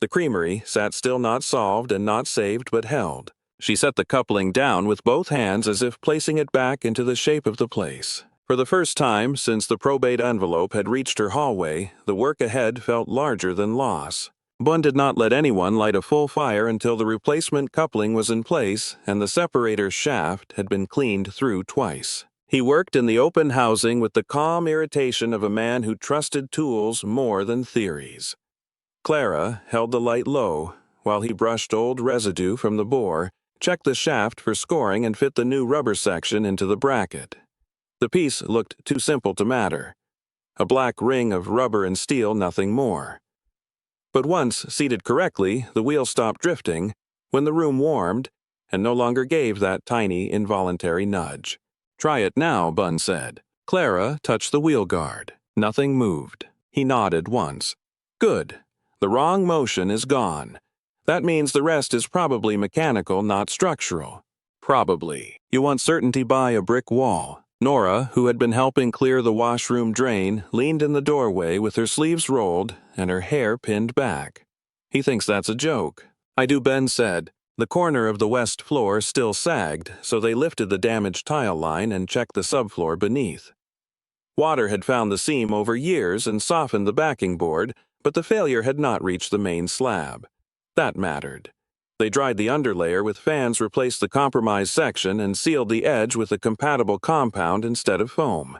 The creamery sat still, not solved and not saved but held. She set the coupling down with both hands as if placing it back into the shape of the place. For the first time since the probate envelope had reached her hallway, the work ahead felt larger than loss. Bund did not let anyone light a full fire until the replacement coupling was in place and the separator shaft had been cleaned through twice. He worked in the open housing with the calm irritation of a man who trusted tools more than theories. Clara held the light low while he brushed old residue from the bore, checked the shaft for scoring, and fit the new rubber section into the bracket. The piece looked too simple to matter. A black ring of rubber and steel, nothing more. But once seated correctly, the wheel stopped drifting when the room warmed and no longer gave that tiny, involuntary nudge. Try it now, Bun said. Clara touched the wheel guard. Nothing moved. He nodded once. Good. The wrong motion is gone. That means the rest is probably mechanical, not structural. Probably. You want certainty, buy a brick wall. Nora, who had been helping clear the washroom drain, leaned in the doorway with her sleeves rolled and her hair pinned back. He thinks that's a joke. I do, Ben said. The corner of the west floor still sagged, so they lifted the damaged tile line and checked the subfloor beneath. Water had found the seam over years and softened the backing board, but the failure had not reached the main slab. That mattered. They dried the underlayer with fans, replaced the compromised section, and sealed the edge with a compatible compound instead of foam.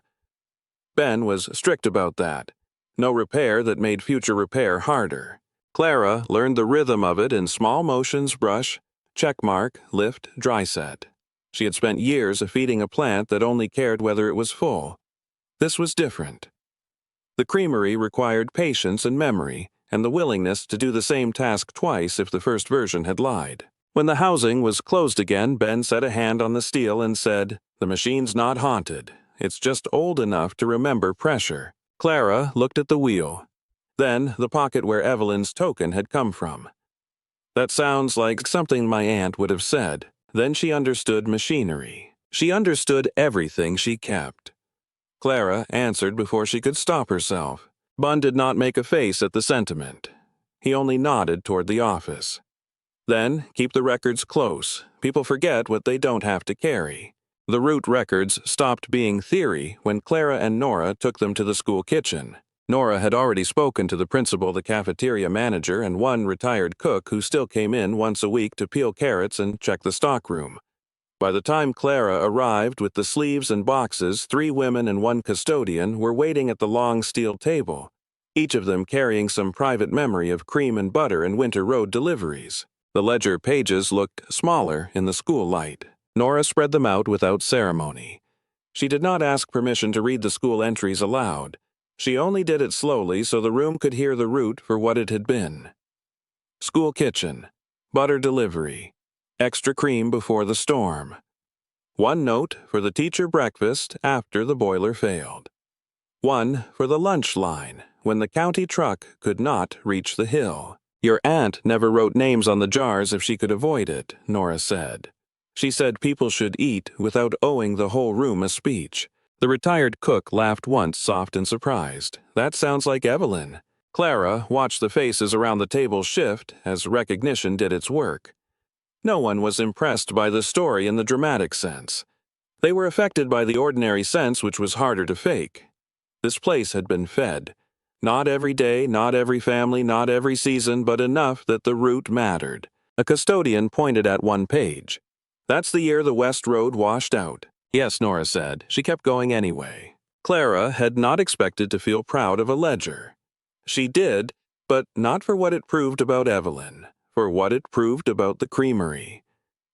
Ben was strict about that. No repair that made future repair harder. Clara learned the rhythm of it in small motions: brush, checkmark, lift, dry set. She had spent years feeding a plant that only cared whether it was full. This was different. The creamery required patience and memory, and the willingness to do the same task twice if the first version had lied. When the housing was closed again, Ben set a hand on the steel and said, "The machine's not haunted. It's just old enough to remember pressure." Clara looked at the wheel, then the pocket where Evelyn's token had come from. That sounds like something my aunt would have said. Then she understood machinery. She understood everything she kept. Clara answered before she could stop herself. Bun did not make a face at the sentiment. He only nodded toward the office. Then, keep the records close. People forget what they don't have to carry. The root records stopped being theory when Clara and Nora took them to the school kitchen. Nora had already spoken to the principal, the cafeteria manager, and one retired cook who still came in once a week to peel carrots and check the stockroom. By the time Clara arrived with the sleeves and boxes, 3 women and 1 custodian were waiting at the long steel table, each of them carrying some private memory of cream and butter and winter road deliveries. The ledger pages looked smaller in the school light. Nora spread them out without ceremony. She did not ask permission to read the school entries aloud. She only did it slowly so the room could hear the route for what it had been. School kitchen, butter delivery, extra cream before the storm. 1 note for the teacher breakfast after the boiler failed. 1 for the lunch line when the county truck could not reach the hill. Your aunt never wrote names on the jars if she could avoid it, Nora said. She said people should eat without owing the whole room a speech. The retired cook laughed once, soft and surprised. That sounds like Evelyn. Clara watched the faces around the table shift as recognition did its work. No one was impressed by the story in the dramatic sense. They were affected by the ordinary sense, which was harder to fake. This place had been fed. Not every day, not every family, not every season, but enough that the route mattered. A custodian pointed at one page. That's the year the West Road washed out. Yes, Nora said. She kept going anyway. Clara had not expected to feel proud of a ledger. She did, but not for what it proved about Evelyn, for what it proved about the Creamery.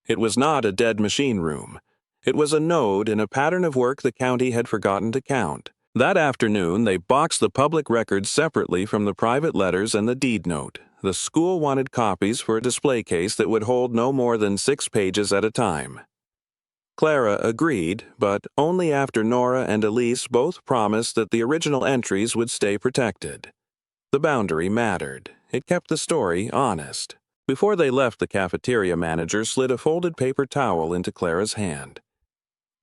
It was not a dead machine room. It was a node in a pattern of work the county had forgotten to count. That afternoon, they boxed the public records separately from the private letters and the deed note. The school wanted copies for a display case that would hold no more than 6 pages at a time. Clara agreed, but only after Nora and Elise both promised that the original entries would stay protected. The boundary mattered. It kept the story honest. Before they left, the cafeteria manager slid a folded paper towel into Clara's hand.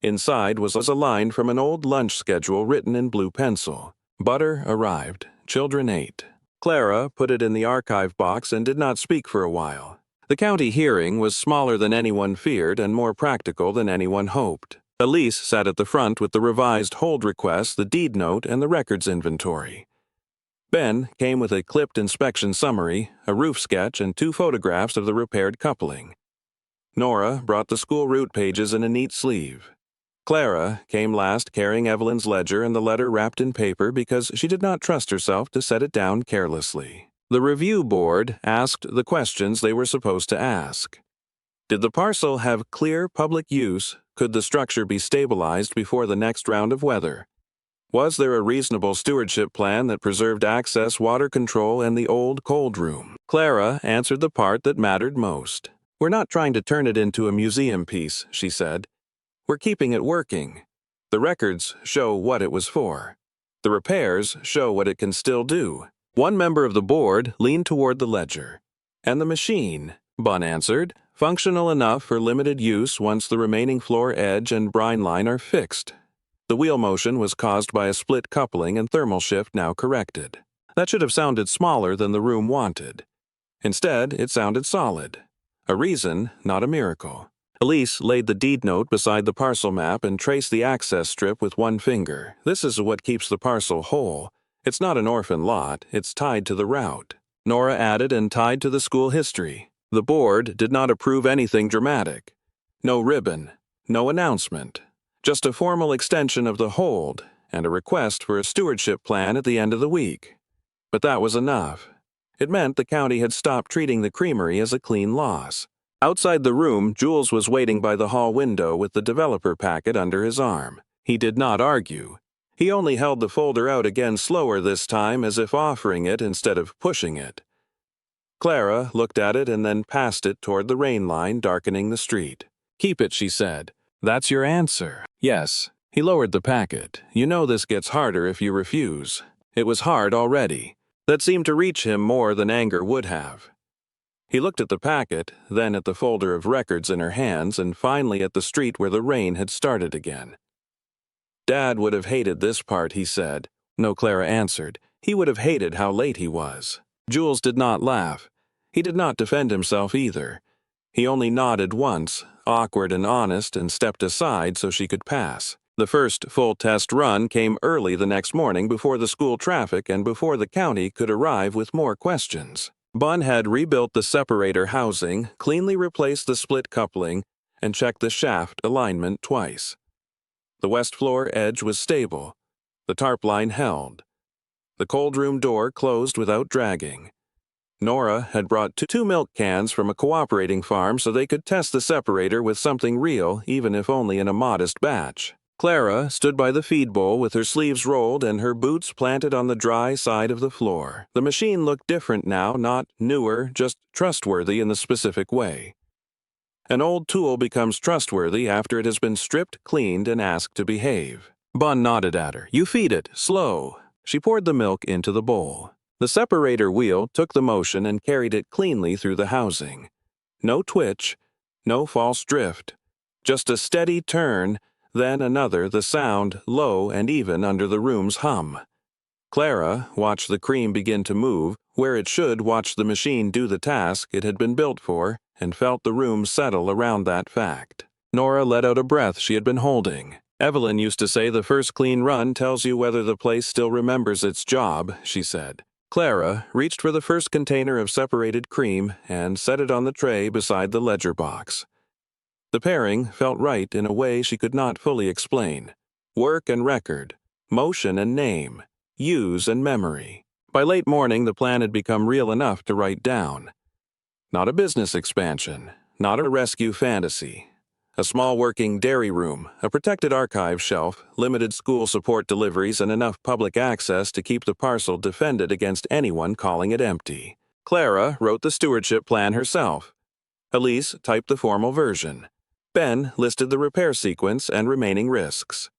Inside was a line from an old lunch schedule written in blue pencil. Butter arrived. Children ate. Clara put it in the archive box and did not speak for a while. The county hearing was smaller than anyone feared and more practical than anyone hoped. Elise sat at the front with the revised hold request, the deed note, and the records inventory. Ben came with a clipped inspection summary, a roof sketch, and 2 photographs of the repaired coupling. Nora brought the school route pages in a neat sleeve. Clara came last, carrying Evelyn's ledger and the letter wrapped in paper because she did not trust herself to set it down carelessly. The review board asked the questions they were supposed to ask. Did the parcel have clear public use? Could the structure be stabilized before the next round of weather? Was there a reasonable stewardship plan that preserved access, water control, and the old cold room? Clara answered the part that mattered most. We're not trying to turn it into a museum piece, she said. We're keeping it working. The records show what it was for. The repairs show what it can still do. One member of the board leaned toward the ledger. And the machine, Bunn answered, functional enough for limited use once the remaining floor edge and brine line are fixed. The wheel motion was caused by a split coupling and thermal shift now corrected. That should have sounded smaller than the room wanted. Instead, it sounded solid. A reason, not a miracle. Elise laid the deed note beside the parcel map and traced the access strip with one finger. This is what keeps the parcel whole. It's not an orphan lot, it's tied to the route. Nora added and tied to the school history. The board did not approve anything dramatic. No ribbon, no announcement. Just a formal extension of the hold and a request for a stewardship plan at the end of the week. But that was enough. It meant the county had stopped treating the Creamery as a clean loss. Outside the room, Jules was waiting by the hall window with the developer packet under his arm. He did not argue. He only held the folder out again slower this time, as if offering it instead of pushing it. Clara looked at it and then passed it toward the rain line darkening the street. Keep it, she said. That's your answer. Yes. He lowered the packet. You know this gets harder if you refuse. It was hard already. That seemed to reach him more than anger would have. He looked at the packet, then at the folder of records in her hands, and finally at the street where the rain had started again. Dad would have hated this part, he said. No, Clara answered. He would have hated how late he was. Jules did not laugh. He did not defend himself either. He only nodded once, awkward and honest, and stepped aside so she could pass. The first full test run came early the next morning before the school traffic and before the county could arrive with more questions. Bunn had rebuilt the separator housing, cleanly replaced the split coupling, and checked the shaft alignment twice. The west floor edge was stable. The tarp line held. The cold room door closed without dragging. Nora had brought two milk cans from a cooperating farm so they could test the separator with something real, even if only in a modest batch. Clara stood by the feed bowl with her sleeves rolled and her boots planted on the dry side of the floor. The machine looked different now, not newer, just trustworthy in the specific way. An old tool becomes trustworthy after it has been stripped, cleaned, and asked to behave. Bunn nodded at her. "You feed it, slow." She poured the milk into the bowl. The separator wheel took the motion and carried it cleanly through the housing. No twitch, no false drift. Just a steady turn, then another, the sound low and even under the room's hum. Clara watched the cream begin to move, where it should watch the machine do the task it had been built for, and felt the room settle around that fact. Nora let out a breath she had been holding. Evelyn used to say the first clean run tells you whether the place still remembers its job, she said. Clara reached for the first container of separated cream and set it on the tray beside the ledger box. The pairing felt right in a way she could not fully explain. Work and record, motion and name, use and memory. By late morning, the plan had become real enough to write down. Not a business expansion, not a rescue fantasy. A small working dairy room, a protected archive shelf, limited school support deliveries, and enough public access to keep the parcel defended against anyone calling it empty. Clara wrote the stewardship plan herself. Elise typed the formal version. Ben listed the repair sequence and remaining risks.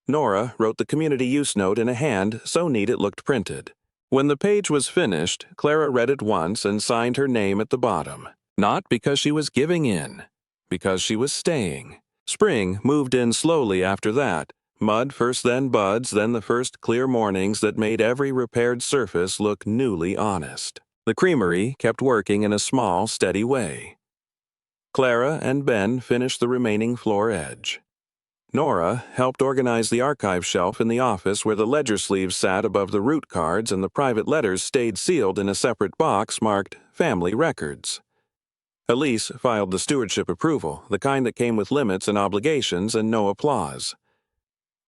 Nora wrote the community use note in a hand so neat it looked printed. When the page was finished, Clara read it once and signed her name at the bottom. Not because she was giving in, because she was staying. Spring moved in slowly after that. Mud first, then buds, then the first clear mornings that made every repaired surface look newly honest. The creamery kept working in a small, steady way. Clara and Ben finished the remaining floor edge. Nora helped organize the archive shelf in the office where the ledger sleeves sat above the root cards and the private letters stayed sealed in a separate box marked Family Records. Elise filed the stewardship approval, the kind that came with limits and obligations and no applause.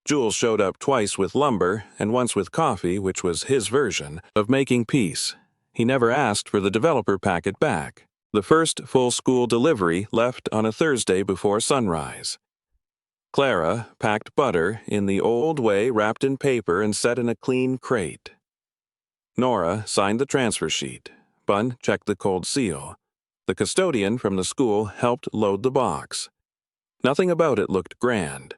Jules showed up twice with lumber and once with coffee, which was his version of making peace. He never asked for the developer packet back. The first full school delivery left on a Thursday before sunrise. Clara packed butter in the old way, wrapped in paper and set in a clean crate. Nora signed the transfer sheet. Bunn checked the cold seal. The custodian from the school helped load the box. Nothing about it looked grand.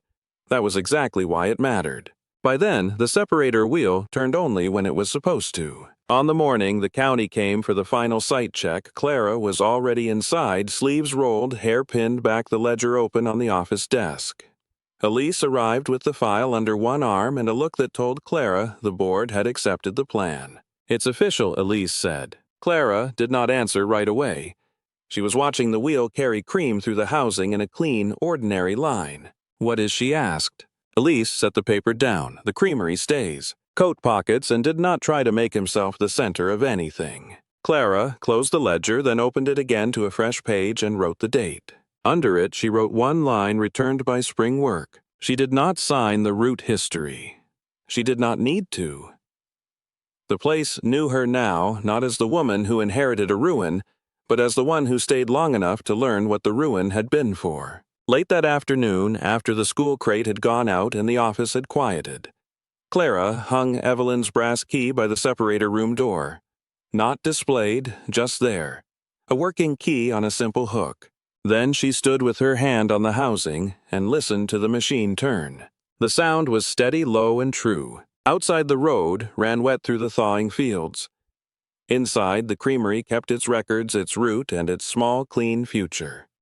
That was exactly why it mattered. By then, the separator wheel turned only when it was supposed to. On the morning the county came for the final site check, Clara was already inside, sleeves rolled, hair pinned back, the ledger open on the office desk. Elise arrived with the file under one arm and a look that told Clara the board had accepted the plan. "It's official," Elise said. Clara did not answer right away. She was watching the wheel carry cream through the housing in a clean, ordinary line. "What is?" she asked. Elise set the paper down. The creamery stays. Coat pockets, and did not try to make himself the center of anything. Clara closed the ledger, then opened it again to a fresh page and wrote the date. Under it, she wrote one line returned by spring work. She did not sign the root history. She did not need to. The place knew her now, not as the woman who inherited a ruin, but as the one who stayed long enough to learn what the ruin had been for. Late that afternoon, after the school crate had gone out and the office had quieted, Clara hung Evelyn's brass key by the separator room door. Not displayed, just there. A working key on a simple hook. Then she stood with her hand on the housing and listened to the machine turn. The sound was steady, low, and true. Outside, the road ran wet through the thawing fields. Inside, the creamery kept its records, its route, and its small, clean future.